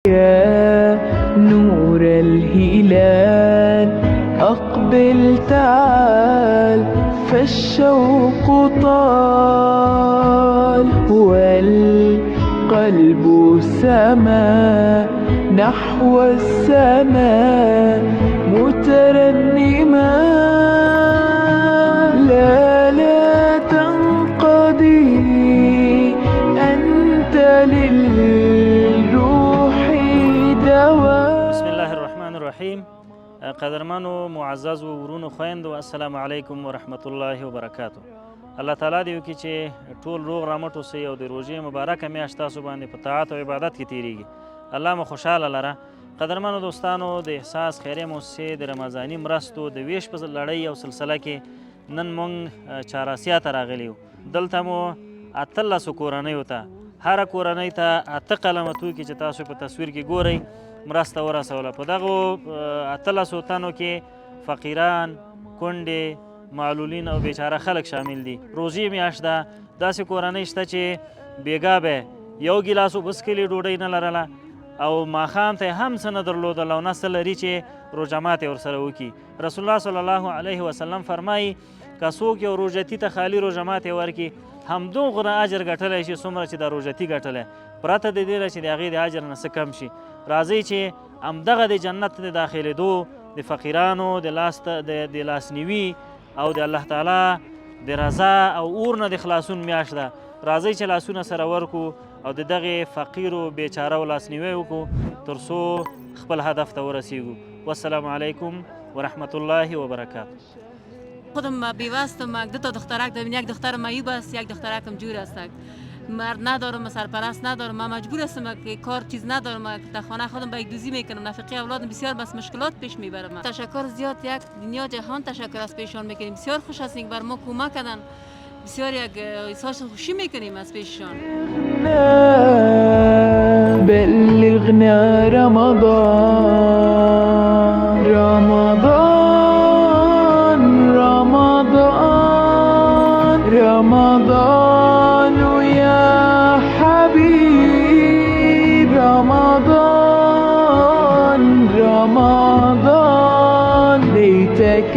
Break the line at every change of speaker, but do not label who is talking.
يا نور الهلال أقبل تعال فالشوق طال والقلب سما نحو السماء مترنما لا تنقضي أنت للروح دواء.
بسم الله الرحمن الرحیم. قدرمنو معزز و ورونو خویندو السلام علیکم و رحمت الله و برکاتو. الله تعالی دې وکړي چې ټول روغ رامټ اوسئ او د روژې مبارکه میاشت تاسو باندې په طاعت او عبادت کې تیریږي. الله مو خوشحاله لره. قدرمنو دوستانو، د احساس خیریه موسسې د رمضاني مرستو د ویش په لړۍ او سلسله کې نن موږ چهاراسیا ته راغلي یو. دلته مو 18 کورنیو ته هره کورنۍ ته 8 قلمه توکي چې تاسو په تصویر کې ګورئ مرسته ورسوله. په دغو 18 تنو کې فقیران، کونډې، معلولین او بیچاره خلک شامل دي. روژې میاشت ده، داسې کورنۍ شته چې بیګا به یو ګیلاس اوبه څښلې ډوډۍ نه لرله او ماښام ته هم څه نه درلودل او نه څه لري چې روژه ماتې ورسره وکړي. رسول الله صلی الله علیه وسلم فرمایي که څوک یو روژتي ته خالي روژه ماتې ورکړي همدومره اجر ګټلی شي څومره چې دا روژتي ګټلی، پرته د دې نه چې د هغې د اجر نه څه کم شي. راځئ چې همدغه د جنت د داخلېدو د فقیرانو د لاسنیوي او د الله تعالی د رضا او اور نه د خلاصون میاشت ده. راځئ چې لاسونه سره ورکو او د دغې فقیرو بیچارهو لاسنیوی وکړو تر څو خپل هدف ته ورسیږو. والسلام علیکم و رحمت الله و برکاته.
خودم بیوستم، دو تا دخترک دارم، یک دختر معیوب است، یک دخترکم جور است. مرد ندارم، سرپرست ندارم، من مجبور هستم که کار چیز ندارم، در خانه خودم به یک دوزی میکنم، نفقه اولادم بسیار بس مشکلات پیش میبرم. تشکر زیاد یک دنیا جهان تشکر از پیشان میکنیم. بسیار خوش هستیم که بر ما کمک کردن، بسیار یک احساس خوشی میکنیم از پیششان.
بلغنا رمضان رمضان رمضان رمضان يا حبيب رمضان رمضان ليتك